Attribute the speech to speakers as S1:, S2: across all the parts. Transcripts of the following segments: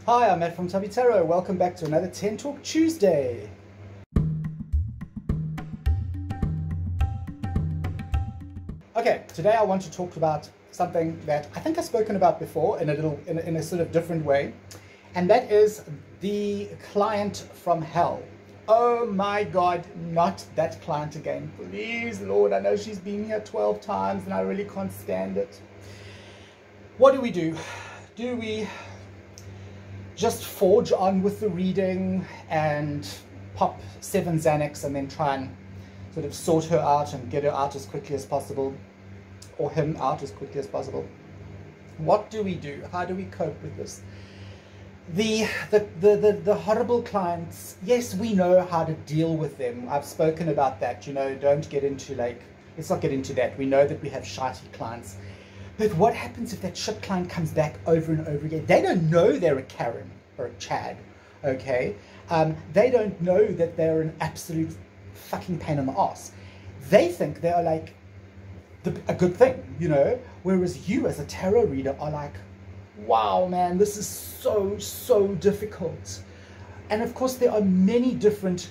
S1: Hi, I'm Matt from Tubby Tarot. Welcome back to another 10 Talk Tuesday. Okay, today I want to talk about something that I think I've spoken about before in a sort of different way, and that is the client from hell. Oh my God, not that client again. Please, Lord, I know she's been here 12 times and I really can't stand it. What do? Do we just forge on with the reading and pop 7 Xanax and then try and sort of sort her out and get her out as quickly as possible, or him out as quickly as possible? What do we do? How do we cope with this? The horrible clients, yes, we know how to deal with them. I've spoken about that, don't get into let's not get into that. We know that we have shitey clients. But what happens if that shit client comes back over and over again? They don't know they're a Karen or a Chad, okay? They don't know that they're an absolute fucking pain in the ass. They think they are like a good thing, whereas you as a tarot reader are like, wow, man, this is so difficult. And of course, there are many different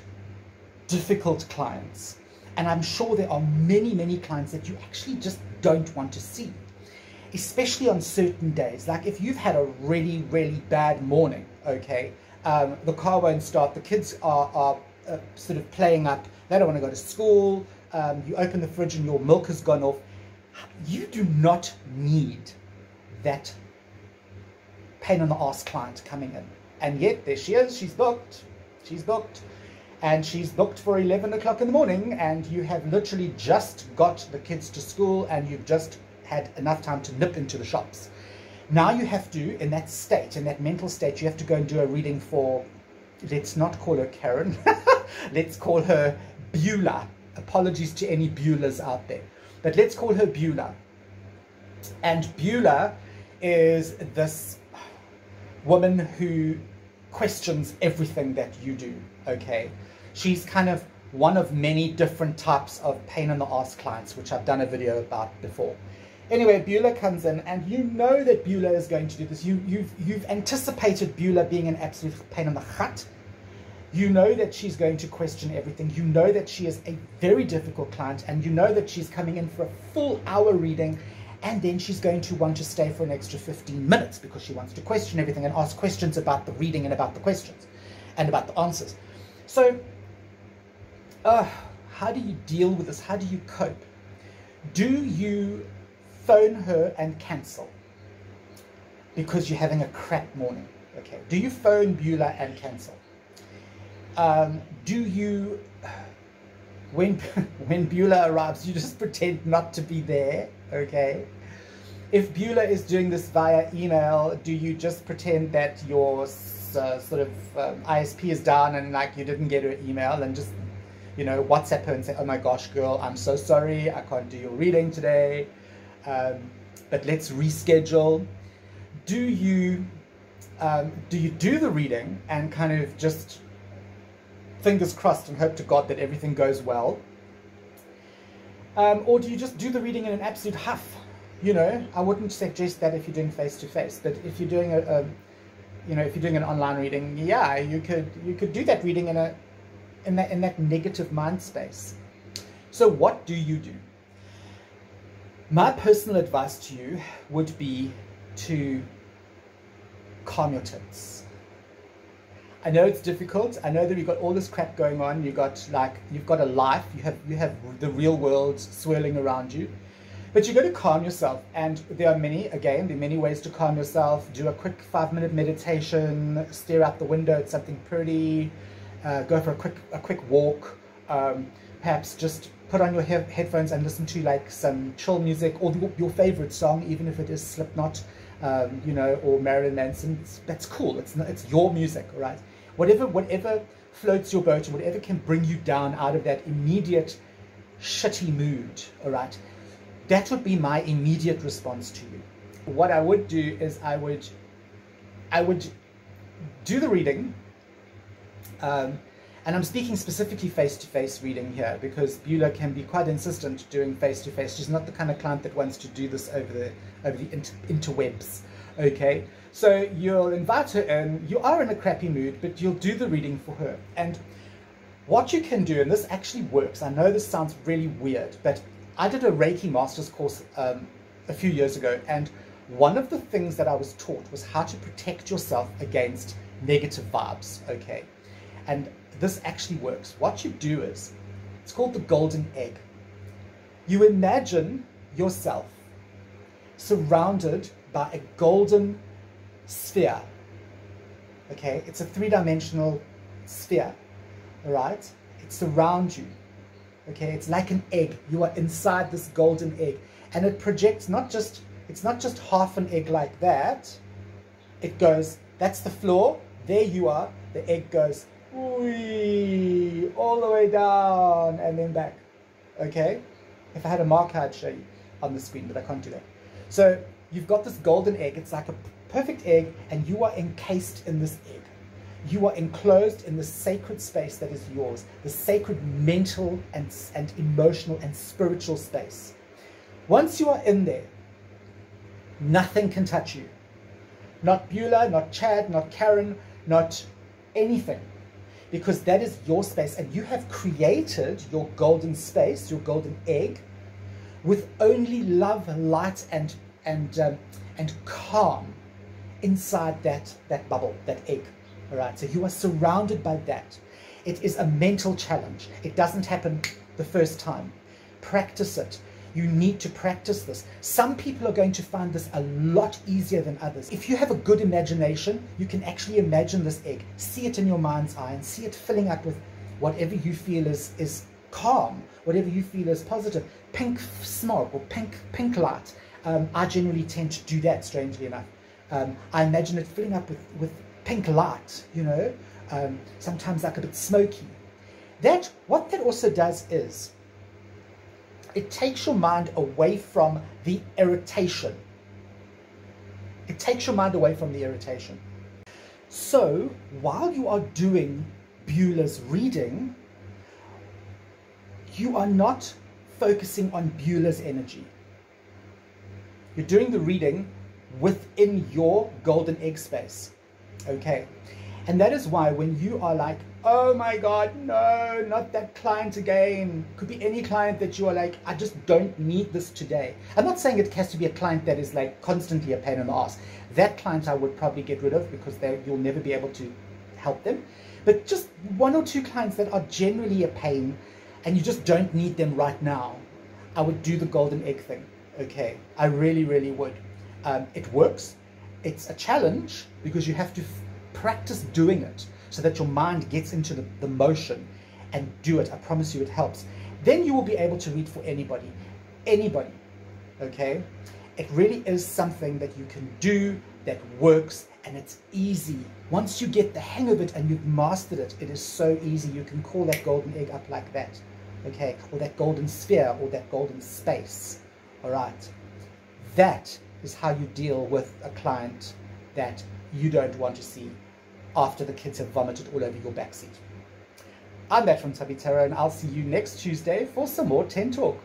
S1: difficult clients. And I'm sure there are many clients that you actually just don't want to see, especially on certain days. Like if you've had a really bad morning, okay, the car won't start, the kids are sort of playing up, they don't want to go to school, you open the fridge and your milk has gone off. You do not need that pain in the ass client coming in. And yet there she is, she's booked, and she's booked for 11 o'clock in the morning, and you have literally just got the kids to school and you've just had enough time to nip into the shops. Now you have to, in that state, in that mental state, you have to go and do a reading for, let's not call her Karen, let's call her Beulah. Apologies to any Beulahs out there, but let's call her Beulah. And Beulah is this woman who questions everything that you do, okay? She's kind of one of many different types of pain in the ass clients, which I've done a video about before. Anyway, Beulah comes in, and you know that Beulah is going to do this. You've anticipated Beulah being an absolute pain in the gut. You know that she's going to question everything. You know that she is a very difficult client, and you know that she's coming in for a full hour reading, and then she's going to want to stay for an extra 15 minutes because she wants to question everything and ask questions about the reading and about the questions and about the answers. So, how do you deal with this? How do you cope? Do you phone her and cancel because you're having a crap morning? Okay. Do you phone Beulah and cancel? Do you, when Beulah arrives, you just pretend not to be there? Okay. If Beulah is doing this via email, do you just pretend that your ISP is down and like you didn't get her email, and just WhatsApp her and say, oh my gosh, girl, I'm so sorry, I can't do your reading today, but let's reschedule? Do you do the reading and kind of just fingers crossed and hope to God that everything goes well? Or do you just do the reading in an absolute huff? I wouldn't suggest that if you're doing face-to-face, but if you're doing if you're doing an online reading, yeah, you could do that reading in that negative mind space. So what do you do? My personal advice to you would be to calm your tits. I know it's difficult. I know that you've got all this crap going on. You've got a life. You have the real world swirling around you. But you've got to calm yourself. And there are many ways to calm yourself. Do a quick 5-minute meditation, stare out the window at something pretty, go for a quick walk, perhaps just put on your headphones and listen to like some chill music, or your favorite song, even if it is Slipknot, or Marilyn Manson. That's cool. It's your music, all right? Whatever floats your boat, and whatever can bring you down out of that immediate shitty mood, all right? That would be my immediate response to you. What I would do is I would do the reading, and I'm speaking specifically face-to-face reading here because Beulah can be quite insistent doing face-to-face. She's not the kind of client that wants to do this over the interwebs. Okay, so you'll invite her in, you are in a crappy mood, but you'll do the reading for her. And what you can do, and this actually works, I know this sounds really weird, but I did a Reiki Master's course a few years ago, and one of the things that I was taught was how to protect yourself against negative vibes, okay? And this actually works. What you do is, it's called the golden egg. You imagine yourself surrounded by a golden sphere, okay? It's a three-dimensional sphere, all right? It surrounds you, okay? It's like an egg. You are inside this golden egg, and it projects it's not just half an egg like that. It goes, that's the floor, there you are, the egg goes, whee, all the way down and then back, okay? If I had a marker, I'd show you on the screen, but I can't do that. So you've got this golden egg, it's like a perfect egg, and you are encased in this egg. You are enclosed in the sacred space that is yours, the sacred mental and emotional and spiritual space. Once you are in there, nothing can touch you. Not Beulah, not Chad, not Karen, not anything. Because that is your space, and you have created your golden space, your golden egg, with only love, light, and calm inside that bubble, that egg. All right, so you are surrounded by that. It is a mental challenge. It doesn't happen the first time. Practice it. You need to practice this. Some people are going to find this a lot easier than others. If you have a good imagination, you can actually imagine this egg, see it in your mind's eye, and see it filling up with whatever you feel is calm, whatever you feel is positive. Pink smoke or pink light. I generally tend to do that, strangely enough. I imagine it filling up with pink light, you know, sometimes like a bit smoky. What that also does is, it takes your mind away from the irritation. It takes your mind away from the irritation. So while you are doing Beulah's reading, you are not focusing on Beulah's energy. You're doing the reading within your golden egg space. Okay. And that is why when you are like, oh my God, no, not that client again. Could be any client that you are like, I just don't need this today. I'm not saying it has to be a client that is like constantly a pain in the ass. That client I would probably get rid of because you'll never be able to help them. But just one or two clients that are generally a pain and you just don't need them right now, I would do the golden egg thing. Okay, I really, really would. It works. It's a challenge because you have to practice doing it so that your mind gets into the motion and do it. I promise you it helps. Then you will be able to read for anybody, okay? It really is something that you can do that works, and it's easy. Once you get the hang of it and you've mastered it, it is so easy. You can call that golden egg up like that, okay? Or that golden sphere or that golden space, all right? That is how you deal with a client that you don't want to see after the kids have vomited all over your backseat. I'm Matt from Tabby Tarot, and I'll see you next Tuesday for some more 10 Talk.